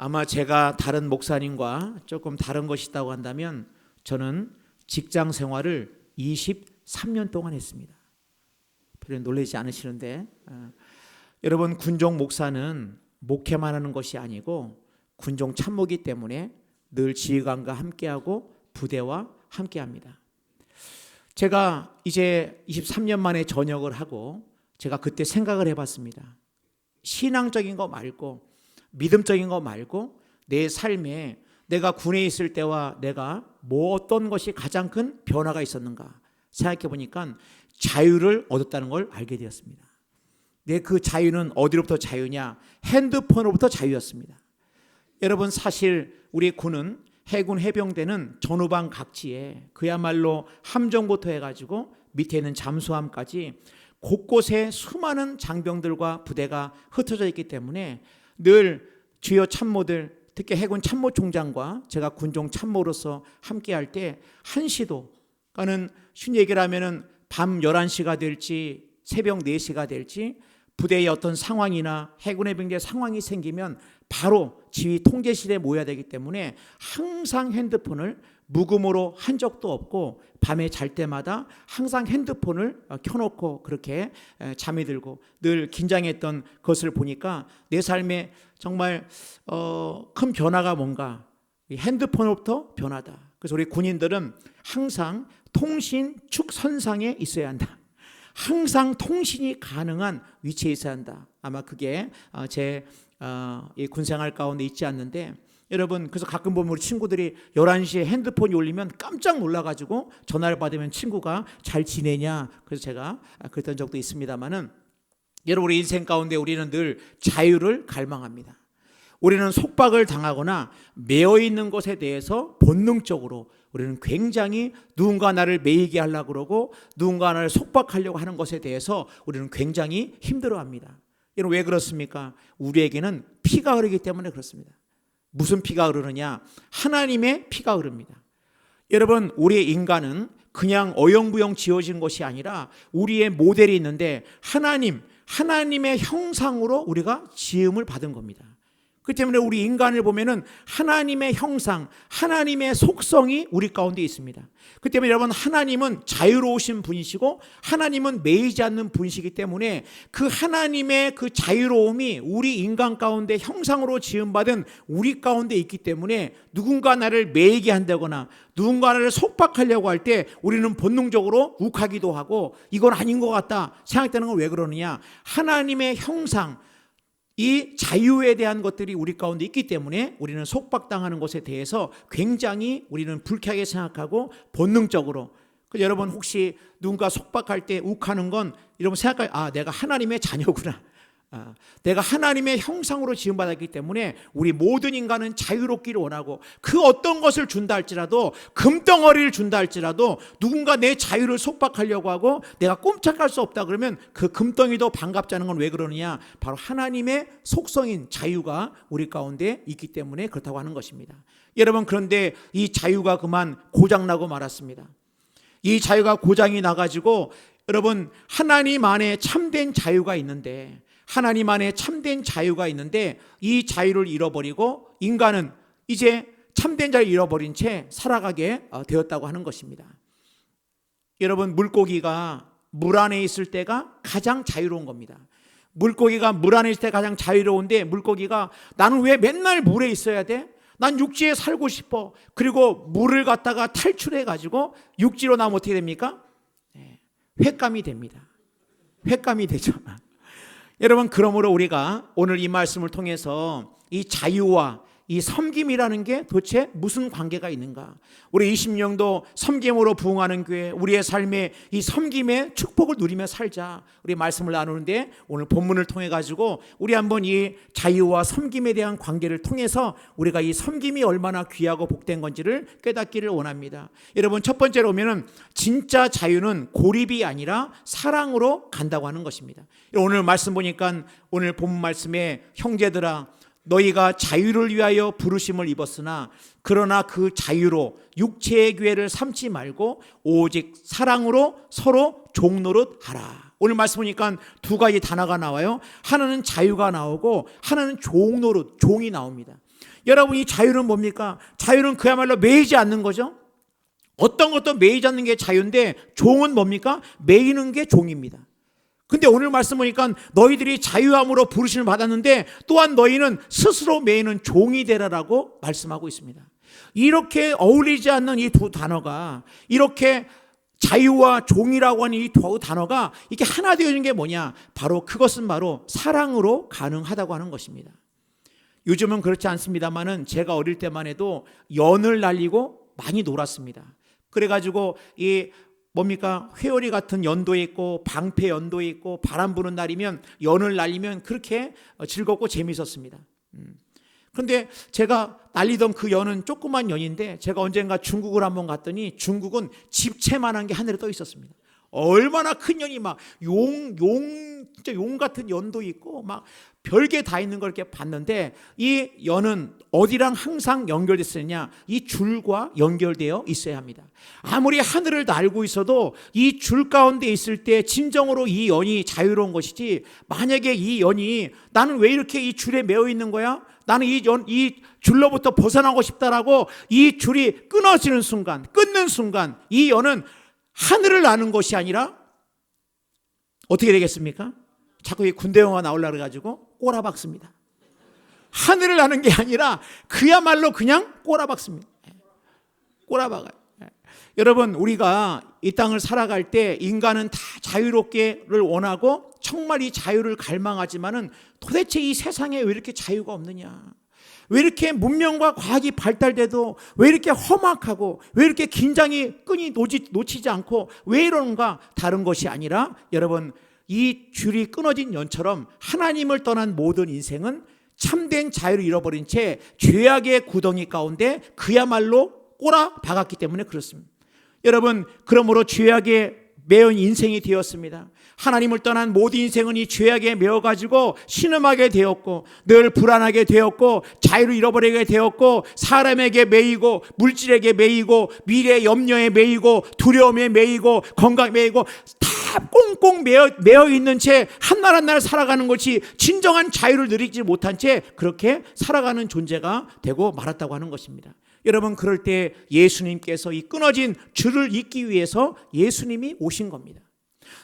아마 제가 다른 목사님과 조금 다른 것이 있다고 한다면 저는 직장 생활을 23년 동안 했습니다. 별로 놀라지 않으시는데 여러분, 군종 목사는 목회만 하는 것이 아니고 군종 참모이기 때문에 늘 지휘관과 함께하고 부대와 함께합니다. 제가 이제 23년 만에 전역을 하고 제가 그때 생각을 해봤습니다. 신앙적인 거 말고 믿음적인 거 말고 내 삶에 내가 군에 있을 때와 내가 어떤 것이 가장 큰 변화가 있었는가 생각해 보니까 자유를 얻었다는 걸 알게 되었습니다. 그 자유는 어디로부터 자유냐? 핸드폰으로부터 자유였습니다. 여러분, 사실 우리 군은 해군 해병대는 전후방 각지에 그야말로 함정부터 해가지고 밑에 있는 잠수함까지 곳곳에 수많은 장병들과 부대가 흩어져 있기 때문에 늘 주요 참모들, 특히 해군 참모총장과 제가 군종 참모로서 함께할 때 한시도, 그러니까는 쉬운 얘기를 하면은 밤 11시가 될지 새벽 4시가 될지 부대의 어떤 상황이나 해군 해병대 상황이 생기면 바로 지휘 통제실에 모여야 되기 때문에 항상 핸드폰을 묵음으로 한 적도 없고 밤에 잘 때마다 항상 핸드폰을 켜놓고 그렇게 잠이 들고 늘 긴장했던 것을 보니까 내 삶에 정말 큰 변화가 뭔가 핸드폰으로부터 변화다. 그래서 우리 군인들은 항상 통신 축선상에 있어야 한다. 항상 통신이 가능한 위치에 있어야 한다. 아마 그게 제 군생활 가운데 있지 않는데, 여러분, 그래서 가끔 보면 우리 친구들이 11시에 핸드폰이 울리면 깜짝 놀라가지고 전화를 받으면 친구가 잘 지내냐, 그래서 제가 그랬던 적도 있습니다만은, 여러분, 우리 인생 가운데 우리는 늘 자유를 갈망합니다. 우리는 속박을 당하거나 매여 있는 것에 대해서 본능적으로 우리는 굉장히 누군가 나를 매이게 하려고 그러고 누군가 나를 속박하려고 하는 것에 대해서 우리는 굉장히 힘들어합니다. 여러분, 왜 그렇습니까? 우리에게는 피가 흐르기 때문에 그렇습니다. 무슨 피가 흐르느냐? 하나님의 피가 흐릅니다. 여러분, 우리의 인간은 그냥 어영부영 지어진 것이 아니라 우리의 모델이 있는데 하나님의 형상으로 우리가 지음을 받은 겁니다. 그 때문에 우리 인간을 보면은 하나님의 형상, 하나님의 속성이 우리 가운데 있습니다. 그 때문에 여러분, 하나님은 자유로우신 분이시고 하나님은 매이지 않는 분이시기 때문에 그 하나님의 그 자유로움이 우리 인간 가운데 형상으로 지음받은 우리 가운데 있기 때문에 누군가 나를 매이게 한다거나 누군가 나를 속박하려고 할 때 우리는 본능적으로 욱하기도 하고 이건 아닌 것 같다 생각되는 건 왜 그러느냐? 하나님의 형상, 이 자유에 대한 것들이 우리 가운데 있기 때문에 우리는 속박당하는 것에 대해서 굉장히 우리는 불쾌하게 생각하고 본능적으로, 여러분 혹시 누군가 속박할 때 욱하는 건 여러분 생각할, 내가 하나님의 자녀구나, 내가 하나님의 형상으로 지음받았기 때문에 우리 모든 인간은 자유롭기를 원하고 그 어떤 것을 준다 할지라도 금덩어리를 준다 할지라도 누군가 내 자유를 속박하려고 하고 내가 꼼짝할 수 없다 그러면 그 금덩이도 반갑지 않은 건 왜 그러느냐? 바로 하나님의 속성인 자유가 우리 가운데 있기 때문에 그렇다고 하는 것입니다. 여러분, 그런데 이 자유가 그만 고장나고 말았습니다. 이 자유가 고장이 나가지고 여러분, 하나님 안에 참된 자유가 있는데 하나님 안에 참된 자유가 있는데 이 자유를 잃어버리고 인간은 이제 참된 자유를 잃어버린 채 살아가게 되었다고 하는 것입니다. 여러분, 물고기가 물 안에 있을 때가 가장 자유로운 겁니다. 물고기가 물 안에 있을 때 가장 자유로운데 물고기가 나는 왜 맨날 물에 있어야 돼? 난 육지에 살고 싶어. 그리고 물을 갖다가 탈출해 가지고 육지로 나오면 어떻게 됩니까? 횟감이 됩니다. 횟감이 되죠. 여러분, 그러므로 우리가 오늘 이 말씀을 통해서 이 자유와 이 섬김이라는 게 도대체 무슨 관계가 있는가? 우리 20년도 섬김으로 부흥하는 교회, 우리의 삶에 이 섬김의 축복을 누리며 살자. 우리 말씀을 나누는데 오늘 본문을 통해 가지고 우리 한번 이 자유와 섬김에 대한 관계를 통해서 우리가 이 섬김이 얼마나 귀하고 복된 건지를 깨닫기를 원합니다. 여러분, 첫 번째로 오면은 진짜 자유는 고립이 아니라 사랑으로 간다고 하는 것입니다. 오늘 말씀 보니까 오늘 본문 말씀에 형제들아 너희가 자유를 위하여 부르심을 입었으나 그러나 그 자유로 육체의 기회를 삼지 말고 오직 사랑으로 서로 종노릇 하라. 오늘 말씀 보니까 두 가지 단어가 나와요. 하나는 자유가 나오고 하나는 종노릇, 종이 나옵니다. 여러분, 이 자유는 뭡니까? 자유는 그야말로 매이지 않는 거죠. 어떤 것도 매이지 않는 게 자유인데, 종은 뭡니까? 매이는 게 종입니다. 근데 오늘 말씀 보니까 너희들이 자유함으로 부르심을 받았는데 또한 너희는 스스로 매이는 종이 되라라고 말씀하고 있습니다. 이렇게 어울리지 않는 이 두 단어가, 이렇게 자유와 종이라고 하는 이 두 단어가 이렇게 하나 되어지는 게 뭐냐? 바로 그것은 바로 사랑으로 가능하다고 하는 것입니다. 요즘은 그렇지 않습니다만은 제가 어릴 때만 해도 연을 날리고 많이 놀았습니다. 그래가지고 이 뭡니까? 회오리 같은 연도 있고 방패 연도 있고 바람 부는 날이면 연을 날리면 그렇게 즐겁고 재미있었습니다. 그런데 제가 날리던 그 연은 조그만 연인데, 제가 언젠가 중국을 한번 갔더니 중국은 집채만한 게 하늘에 떠 있었습니다. 얼마나 큰 연이 막 진짜 용 같은 연도 있고 막 별게 다 있는 걸 이렇게 봤는데, 이 연은 어디랑 항상 연결됐느냐? 이 줄과 연결되어 있어야 합니다. 아무리 하늘을 날고 있어도 이 줄 가운데 있을 때 진정으로 이 연이 자유로운 것이지, 만약에 이 연이 나는 왜 이렇게 이 줄에 매여 있는 거야? 나는 이 줄로부터 벗어나고 싶다라고 이 줄이 끊어지는 순간, 끊는 순간 이 연은 하늘을 나는 것이 아니라 어떻게 되겠습니까? 자꾸 이 군대 영화 나오려고 해가지고 꼬라박습니다. 하늘을 나는 게 아니라 그야말로 그냥 꼬라박습니다. 꼬라박아요. 여러분, 우리가 이 땅을 살아갈 때 인간은 다 자유롭게를 원하고 정말 이 자유를 갈망하지만은 도대체 이 세상에 왜 이렇게 자유가 없느냐? 왜 이렇게 문명과 과학이 발달돼도 왜 이렇게 험악하고 왜 이렇게 긴장이 끈이 놓치지 않고 왜 이러는가? 다른 것이 아니라 여러분, 이 줄이 끊어진 연처럼 하나님을 떠난 모든 인생은 참된 자유를 잃어버린 채 죄악의 구덩이 가운데 그야말로 꼬라박았기 때문에 그렇습니다. 여러분, 그러므로 죄악에 매연 인생이 되었습니다. 하나님을 떠난 모든 인생은 이 죄악에 매어가지고 신음하게 되었고 늘 불안하게 되었고 자유를 잃어버리게 되었고 사람에게 매이고 물질에게 매이고 미래 염려에 매이고 두려움에 매이고 건강에 매이고 다 꽁꽁 매어 있는 채 한 날 한 날 살아가는 것이 진정한 자유를 누리지 못한 채 그렇게 살아가는 존재가 되고 말았다고 하는 것입니다. 여러분, 그럴 때 예수님께서 이 끊어진 줄을 잇기 위해서 예수님이 오신 겁니다.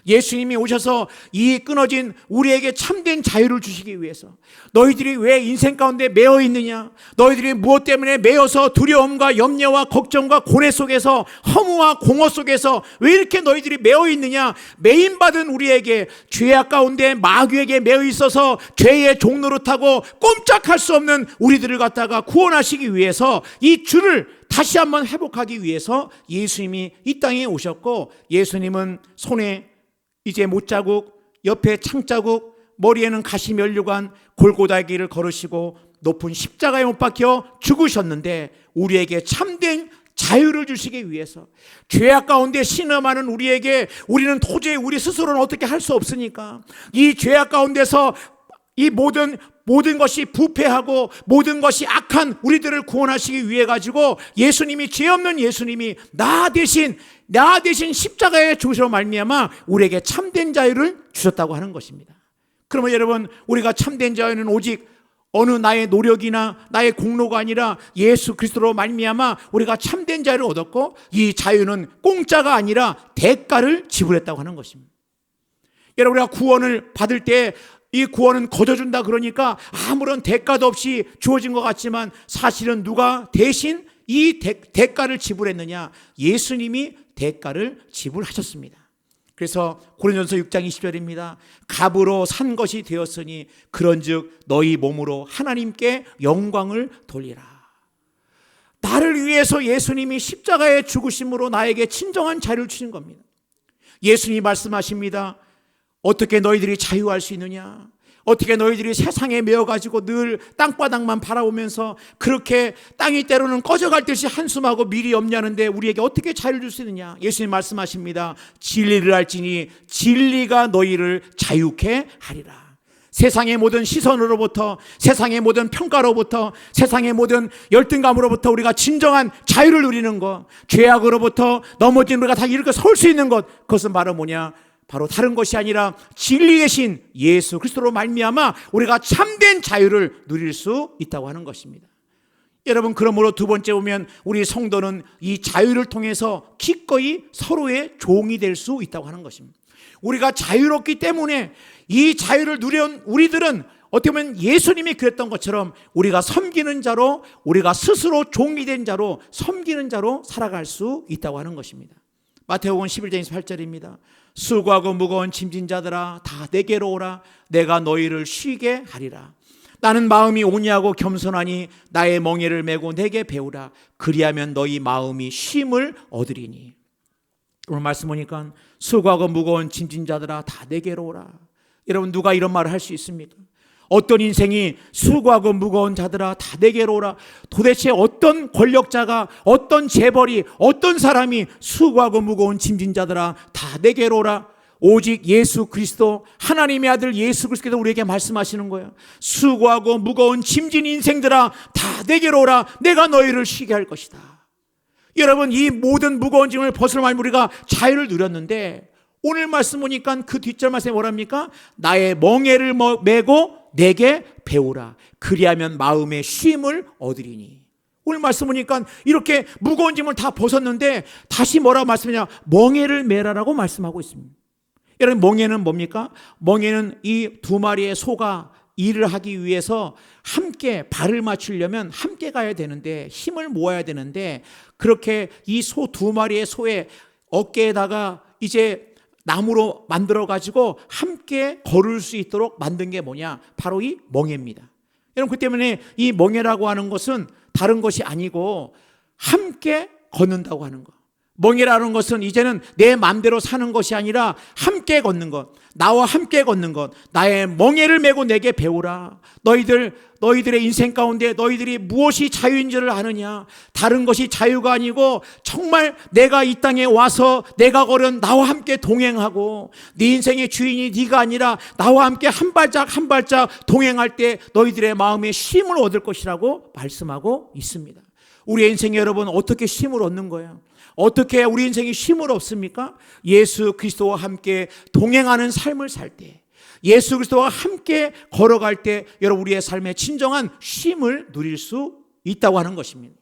예수님이 오셔서 이 끊어진 우리에게 참된 자유를 주시기 위해서, 너희들이 왜 인생 가운데 매어 있느냐? 너희들이 무엇 때문에 매어서 두려움과 염려와 걱정과 고뇌 속에서 허무와 공허 속에서 왜 이렇게 너희들이 매어 있느냐? 매임받은 우리에게 죄악 가운데 마귀에게 매어 있어서 죄의 종노릇하고 꼼짝할 수 없는 우리들을 갖다가 구원하시기 위해서 이 줄을 다시 한번 회복하기 위해서 예수님이 이 땅에 오셨고, 예수님은 손에 이제 못자국, 옆에 창자국, 머리에는 가시 면류관, 골고다의 길을 걸으시고 높은 십자가에 못 박혀 죽으셨는데 우리에게 참된 자유를 주시기 위해서, 죄악 가운데 신음하는 우리에게, 우리는 도저히 우리 스스로는 어떻게 할 수 없으니까 이 죄악 가운데서 이 모든 것이 부패하고 모든 것이 악한 우리들을 구원하시기 위해 가지고 예수님이, 죄 없는 예수님이 나 대신 십자가에 죽으시로 말미암아 우리에게 참된 자유를 주셨다고 하는 것입니다. 그러면 여러분, 우리가 참된 자유는 오직 어느 나의 노력이나 나의 공로가 아니라 예수 그리스도로 말미암아 우리가 참된 자유를 얻었고, 이 자유는 공짜가 아니라 대가를 지불했다고 하는 것입니다. 여러분, 우리가 구원을 받을 때 이 구원은 거저준다 그러니까 아무런 대가도 없이 주어진 것 같지만, 사실은 누가 대신 이 대가를 지불했느냐? 예수님이 대가를 지불하셨습니다. 그래서 고린도전서 6장 20절입니다. 값으로 산 것이 되었으니 그런즉 너희 몸으로 하나님께 영광을 돌리라. 나를 위해서 예수님이 십자가에 죽으심으로 나에게 진정한 자유를 주신 겁니다. 예수님이 말씀하십니다. 어떻게 너희들이 자유할 수 있느냐? 어떻게 너희들이 세상에 매어가지고 늘 땅바닥만 바라보면서 그렇게 땅이 때로는 꺼져갈 듯이 한숨하고 미리 염려하는데 우리에게 어떻게 자유를 줄 수 있느냐? 예수님 말씀하십니다. 진리를 알지니 진리가 너희를 자유케 하리라. 세상의 모든 시선으로부터, 세상의 모든 평가로부터, 세상의 모든 열등감으로부터 우리가 진정한 자유를 누리는 것, 죄악으로부터 넘어진 우리가 다 일으켜 서올 수 있는 것, 그것은 바로 뭐냐? 바로 다른 것이 아니라 진리 대신 예수 그리스도로 말미암아 우리가 참된 자유를 누릴 수 있다고 하는 것입니다. 여러분, 그러므로 두 번째 보면 우리 성도는 이 자유를 통해서 기꺼이 서로의 종이 될 수 있다고 하는 것입니다. 우리가 자유롭기 때문에 이 자유를 누려온 우리들은 어떻게 보면 예수님이 그랬던 것처럼 우리가 섬기는 자로, 우리가 스스로 종이 된 자로, 섬기는 자로 살아갈 수 있다고 하는 것입니다. 마태복음 11장 28절입니다. 수고하고 무거운 짐진 자들아 다 내게로 오라. 내가 너희를 쉬게 하리라. 나는 마음이 온유하고 겸손하니 나의 멍에를 메고 내게 배우라. 그리하면 너희 마음이 쉼을 얻으리니. 오늘 말씀 보니까 수고하고 무거운 짐진 자들아 다 내게로 오라. 여러분, 누가 이런 말을 할 수 있습니까? 어떤 인생이 수고하고 무거운 자들아 다 내게로 오라. 도대체 어떤 권력자가, 어떤 재벌이, 어떤 사람이 수고하고 무거운 짐진 자들아 다 내게로 오라. 오직 예수 그리스도, 하나님의 아들 예수 그리스도께서 우리에게 말씀하시는 거예요. 수고하고 무거운 짐진 인생들아 다 내게로 오라. 내가 너희를 쉬게 할 것이다. 여러분, 이 모든 무거운 짐을 벗을 말 우리가 자유를 누렸는데, 오늘 말씀 보니까 그 뒷절 말씀에 뭐랍니까? 나의 멍에를 메고 내게 배우라. 그리하면 마음의 쉼을 얻으리니. 오늘 말씀 보니까 이렇게 무거운 짐을 다 벗었는데 다시 뭐라고 말씀하냐? 멍에를 메라라고 말씀하고 있습니다. 여러분, 멍에는 뭡니까? 멍에는 이 두 마리의 소가 일을 하기 위해서 함께 발을 맞추려면 함께 가야 되는데, 힘을 모아야 되는데, 그렇게 이 소 두 마리의 소의 어깨에다가 이제 나무로 만들어 가지고 함께 걸을 수 있도록 만든 게 뭐냐? 바로 이 멍에입니다. 여러분, 그 때문에 이 멍에라고 하는 것은 다른 것이 아니고 함께 걷는다고 하는 것. 멍에라는 것은 이제는 내 마음대로 사는 것이 아니라 함께 걷는 것, 나와 함께 걷는 것. 나의 멍에를 메고 내게 배우라. 너희들의 인생 가운데 너희들이 무엇이 자유인 줄을 아느냐? 다른 것이 자유가 아니고 정말 내가 이 땅에 와서 내가 걸은 나와 함께 동행하고, 네 인생의 주인이 네가 아니라 나와 함께 한 발짝 한 발짝 동행할 때 너희들의 마음에 쉼을 얻을 것이라고 말씀하고 있습니다. 우리의 인생에 여러분, 어떻게 쉼을 얻는 거예요? 어떻게 우리 인생이 쉼을 얻습니까? 예수 그리스도와 함께 동행하는 삶을 살 때, 예수 그리스도와 함께 걸어갈 때 여러분, 우리의 삶에 진정한 쉼을 누릴 수 있다고 하는 것입니다.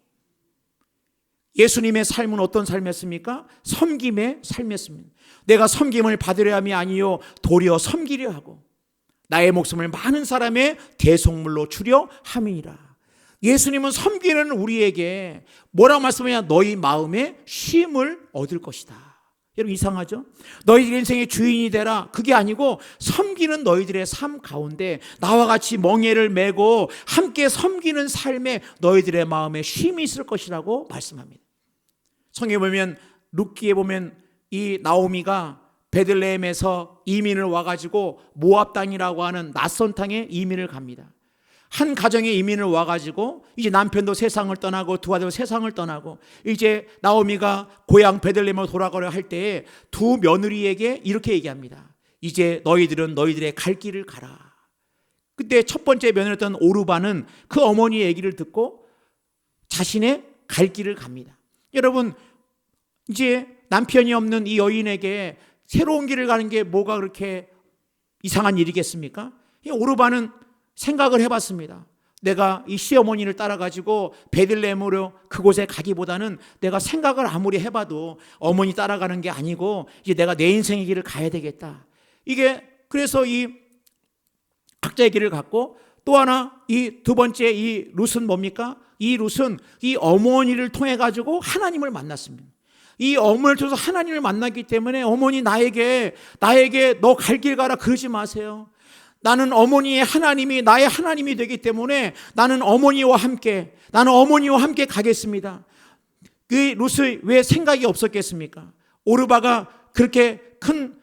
예수님의 삶은 어떤 삶이었습니까? 섬김의 삶이었습니다. 내가 섬김을 받으려 함이 아니요 도리어 섬기려 하고 나의 목숨을 많은 사람의 대속물로 주려 함이니라. 예수님은 섬기는 우리에게 뭐라고 말씀하냐? 너희 마음에 쉼을 얻을 것이다. 여러분, 이상하죠? 너희들 인생의 주인이 되라. 그게 아니고 섬기는 너희들의 삶 가운데 나와 같이 멍에를 메고 함께 섬기는 삶에 너희들의 마음에 쉼이 있을 것이라고 말씀합니다. 성경에 보면, 룻기에 보면 이 나오미가 베들레헴에서 이민을 와가지고 모압 땅이라고 하는 낯선 땅에 이민을 갑니다. 한 가정에 이민을 와가지고 이제 남편도 세상을 떠나고 두 아들도 세상을 떠나고 이제 나오미가 고향 베들레헴으로 돌아가려 할 때에 두 며느리에게 이렇게 얘기합니다. 이제 너희들은 너희들의 갈 길을 가라. 그때 첫 번째 며느리였던 오르바는 그 어머니의 얘기를 듣고 자신의 갈 길을 갑니다. 여러분, 이제 남편이 없는 이 여인에게 새로운 길을 가는 게 뭐가 그렇게 이상한 일이겠습니까? 오르바는 생각을 해봤습니다. 내가 이 시어머니를 따라가지고 베들레헴으로 그곳에 가기보다는 내가 생각을 아무리 해봐도 어머니 따라가는 게 아니고 이제 내가 내 인생의 길을 가야 되겠다. 이게 그래서 이 각자의 길을 갔고, 또 하나 이 두 번째 이 룻은 뭡니까? 이 룻은 이 어머니를 통해 가지고 하나님을 만났습니다. 이 어머니를 통해서 하나님을 만났기 때문에 어머니 나에게 너 갈 길 가라 그러지 마세요. 나는 어머니의 하나님이 나의 하나님이 되기 때문에 나는 어머니와 함께 가겠습니다. 그 룻이 왜 생각이 없었겠습니까? 오르바가 그렇게 큰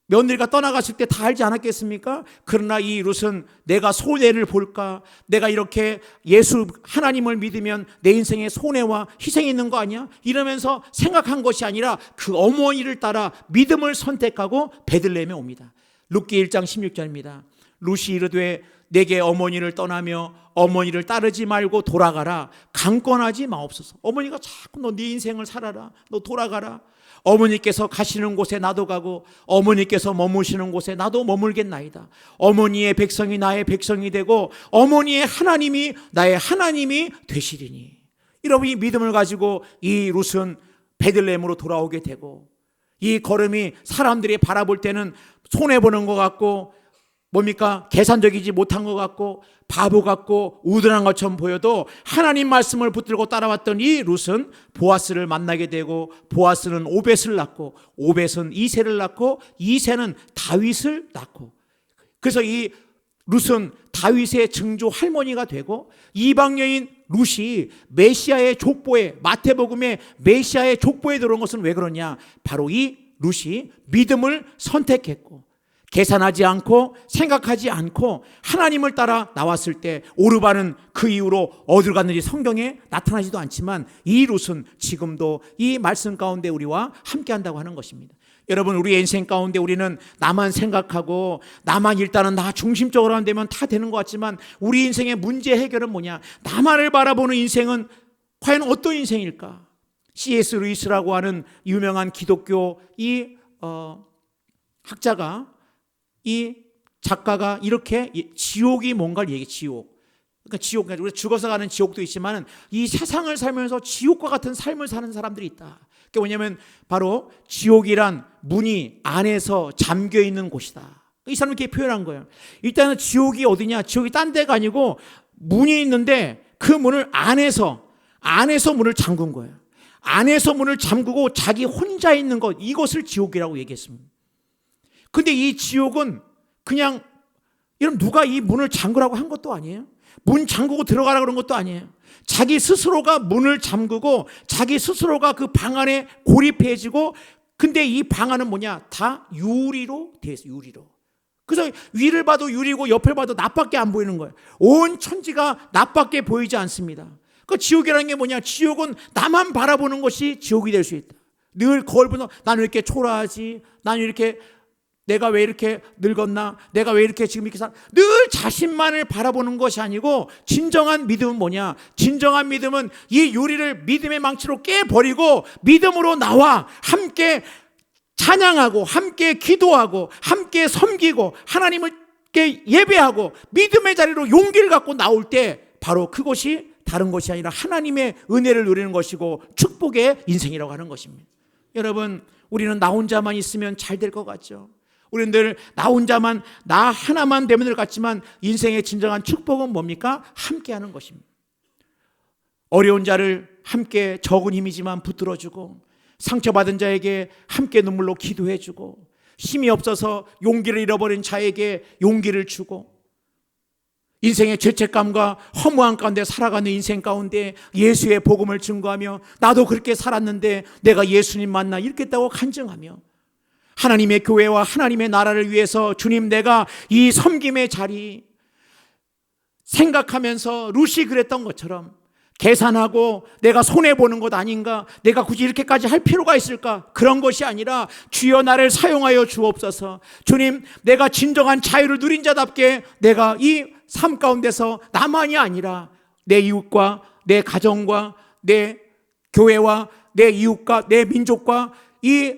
며느리가 떠나갔을 때 다 알지 않았겠습니까? 그러나 이 룻은 내가 손해를 볼까? 내가 이렇게 예수 하나님을 믿으면 내 인생에 손해와 희생이 있는 거 아니야? 이러면서 생각한 것이 아니라 그 어머니를 따라 믿음을 선택하고 베들레헴에 옵니다. 룻기 1장 16절입니다. 룻이 이르되 내게 어머니를 떠나며 어머니를 따르지 말고 돌아가라. 강권하지 마옵소서. 어머니가 자꾸 너 네 인생을 살아라. 너 돌아가라. 어머니께서 가시는 곳에 나도 가고 어머니께서 머무시는 곳에 나도 머물겠나이다. 어머니의 백성이 나의 백성이 되고 어머니의 하나님이 나의 하나님이 되시리니. 여러분, 이 믿음을 가지고 이 룻은 베들레헴으로 돌아오게 되고, 이 걸음이 사람들이 바라볼 때는 손해보는 것 같고 뭡니까? 계산적이지 못한 것 같고 바보 같고 우둔한 것처럼 보여도 하나님 말씀을 붙들고 따라왔던 이 룻은 보아스를 만나게 되고, 보아스는 오벳을 낳고, 오벳은 이새를 낳고, 이새는 다윗을 낳고, 그래서 이 룻은 다윗의 증조 할머니가 되고, 이방 여인 룻이 메시아의 족보에, 마태복음의 메시아의 족보에 들어온 것은 왜 그러냐? 바로 이 룻이 믿음을 선택했고 계산하지 않고 생각하지 않고 하나님을 따라 나왔을 때, 오르반은 그 이후로 어디로 갔는지 성경에 나타나지도 않지만 이 룻은 지금도 이 말씀 가운데 우리와 함께 한다고 하는 것입니다. 여러분, 우리 인생 가운데 우리는 나만 생각하고 나만 일단은 나 중심적으로 하면 되면 다 되는 것 같지만, 우리 인생의 문제 해결은 뭐냐? 나만을 바라보는 인생은 과연 어떤 인생일까? C.S. 루이스라고 하는 유명한 기독교 이 학자가, 이 작가가 이렇게 지옥이 뭔가를 얘기해. 지옥. 그러니까 지옥, 우리가 죽어서 가는 지옥도 있지만 이 세상을 살면서 지옥과 같은 삶을 사는 사람들이 있다. 그게 뭐냐면 바로 지옥이란 문이 안에서 잠겨 있는 곳이다. 이 사람이 이렇게 표현한 거예요. 일단은 지옥이 어디냐? 지옥이 딴 데가 아니고 문이 있는데 그 문을 안에서 문을 잠근 거예요. 안에서 문을 잠그고 자기 혼자 있는 것, 이것을 지옥이라고 얘기했습니다. 근데 이 지옥은 그냥 여러분, 누가 이 문을 잠그라고 한 것도 아니에요. 문 잠그고 들어가라 그런 것도 아니에요. 자기 스스로가 문을 잠그고 자기 스스로가 그 방 안에 고립해지고, 근데 이 방 안은 뭐냐? 다 유리로 되어 있어요. 유리로. 그래서 위를 봐도 유리고 옆을 봐도 낫밖에 안 보이는 거예요. 온 천지가 낫밖에 보이지 않습니다. 그 지옥이라는 게 뭐냐? 지옥은 나만 바라보는 것이 지옥이 될 수 있다. 늘 거울 보면서 나는 왜 이렇게 초라하지? 나는 이렇게, 내가 왜 이렇게 늙었나? 내가 왜 이렇게 지금 이렇게 늘 자신만을 바라보는 것이 아니고, 진정한 믿음은 뭐냐? 진정한 믿음은 이 유리를 믿음의 망치로 깨버리고 믿음으로 나와 함께 찬양하고 함께 기도하고 함께 섬기고 하나님께 예배하고 믿음의 자리로 용기를 갖고 나올 때, 바로 그것이 다른 것이 아니라 하나님의 은혜를 누리는 것이고 축복의 인생이라고 하는 것입니다. 여러분, 우리는 나 혼자만 있으면 잘 될 것 같죠? 우리는 늘 나 혼자만, 나 하나만 되면 될 것 같지만 인생의 진정한 축복은 뭡니까? 함께 하는 것입니다. 어려운 자를 함께, 적은 힘이지만 붙들어주고, 상처받은 자에게 함께 눈물로 기도해주고, 힘이 없어서 용기를 잃어버린 자에게 용기를 주고, 인생의 죄책감과 허무함 가운데 살아가는 인생 가운데 예수의 복음을 증거하며, 나도 그렇게 살았는데 내가 예수님 만나 이렇게 했다고 간증하며, 하나님의 교회와 하나님의 나라를 위해서 주님, 내가 이 섬김의 자리 생각하면서 룻이 그랬던 것처럼 계산하고 내가 손해보는 것 아닌가, 내가 굳이 이렇게까지 할 필요가 있을까, 그런 것이 아니라 주여 나를 사용하여 주옵소서. 주님, 내가 진정한 자유를 누린 자답게 내가 이 삶 가운데서 나만이 아니라 내 이웃과 내 가정과 내 교회와 내 이웃과 내 민족과 이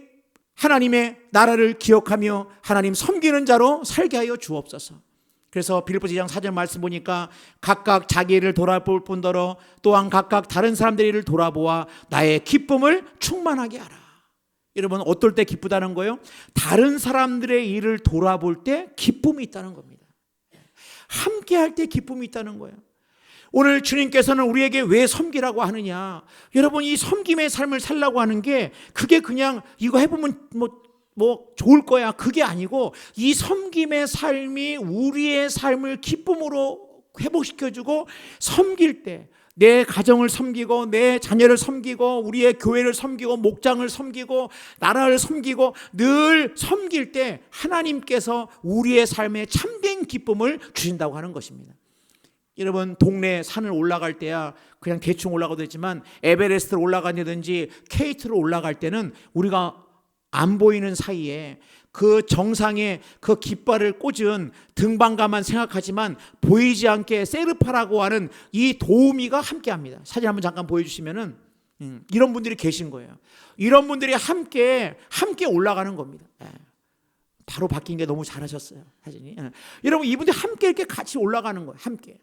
하나님의 나라를 기억하며 하나님 섬기는 자로 살게 하여 주옵소서. 그래서 빌립보서 2장 4절 말씀 보니까 각각 자기를 돌아볼 뿐더러 또한 각각 다른 사람들의 일을 돌아보아 나의 기쁨을 충만하게 하라. 여러분, 어떨 때 기쁘다는 거예요? 다른 사람들의 일을 돌아볼 때 기쁨이 있다는 겁니다. 함께 할 때 기쁨이 있다는 거예요. 오늘 주님께서는 우리에게 왜 섬기라고 하느냐? 여러분, 이 섬김의 삶을 살라고 하는 게 그게 그냥 이거 해보면 뭐 좋을 거야, 그게 아니고, 이 섬김의 삶이 우리의 삶을 기쁨으로 회복시켜주고, 섬길 때 내 가정을 섬기고 내 자녀를 섬기고 우리의 교회를 섬기고 목장을 섬기고 나라를 섬기고 늘 섬길 때 하나님께서 우리의 삶에 참된 기쁨을 주신다고 하는 것입니다. 여러분, 동네 산을 올라갈 때야 그냥 대충 올라가도 되지만 에베레스트를 올라가든지 K2로 올라갈 때는 우리가 안 보이는 사이에 그 정상에 그 깃발을 꽂은 등반가만 생각하지만 보이지 않게 세르파라고 하는 이 도우미가 함께합니다. 사진 한번 잠깐 보여주시면은 이런 분들이 계신 거예요. 이런 분들이 함께 올라가는 겁니다. 바로 바뀐 게 너무 잘하셨어요, 사진이. 여러분, 이분들이 함께 이렇게 같이 올라가는 거예요. 함께.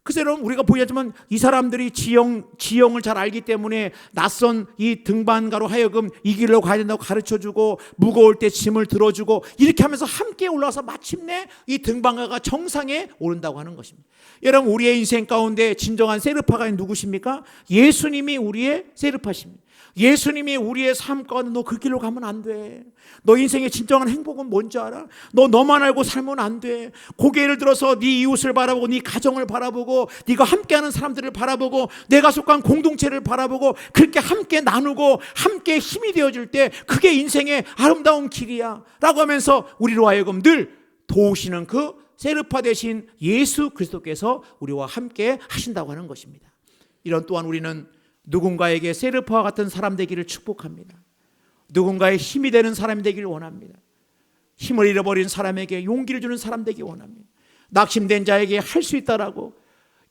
그래서 여러분 우리가 보였지만 이 사람들이 지형을 잘 알기 때문에 낯선 이 등반가로 하여금 이 길로 가야 된다고 가르쳐주고 무거울 때 짐을 들어주고 이렇게 하면서 함께 올라와서 마침내 이 등반가가 정상에 오른다고 하는 것입니다. 여러분 우리의 인생 가운데 진정한 세르파가 누구십니까? 예수님이 우리의 세르파십니다. 예수님이 우리의 삶 가운데 너 그 길로 가면 안 돼. 너 인생의 진정한 행복은 뭔지 알아? 너 너만 알고 살면 안 돼. 고개를 들어서 네 이웃을 바라보고 네 가정을 바라보고 네가 함께하는 사람들을 바라보고 내가 속한 공동체를 바라보고 그렇게 함께 나누고 함께 힘이 되어질 때 그게 인생의 아름다운 길이야 라고 하면서 우리로 하여금 늘 도우시는 그 세르파 대신 예수 그리스도께서 우리와 함께 하신다고 하는 것입니다. 이런 또한 우리는 누군가에게 세르파와 같은 사람 되기를 축복합니다. 누군가의 힘이 되는 사람이 되기를 원합니다. 힘을 잃어버린 사람에게 용기를 주는 사람 되기 원합니다. 낙심된 자에게 할 수 있다라고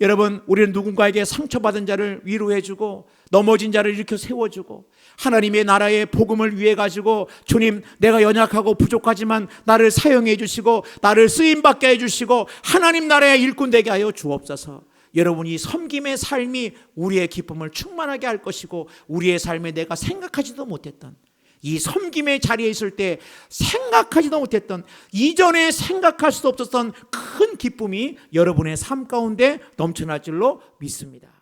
여러분 우리는 누군가에게 상처받은 자를 위로해주고 넘어진 자를 일으켜 세워주고 하나님의 나라의 복음을 위해 가지고 주님 내가 연약하고 부족하지만 나를 사용해 주시고 나를 쓰임받게 해주시고 하나님 나라의 일꾼 되게 하여 주옵소서. 여러분이 섬김의 삶이 우리의 기쁨을 충만하게 할 것이고 우리의 삶에 내가 생각하지도 못했던 이 섬김의 자리에 있을 때 생각하지도 못했던 이전에 생각할 수도 없었던 큰 기쁨이 여러분의 삶 가운데 넘쳐날 줄로 믿습니다.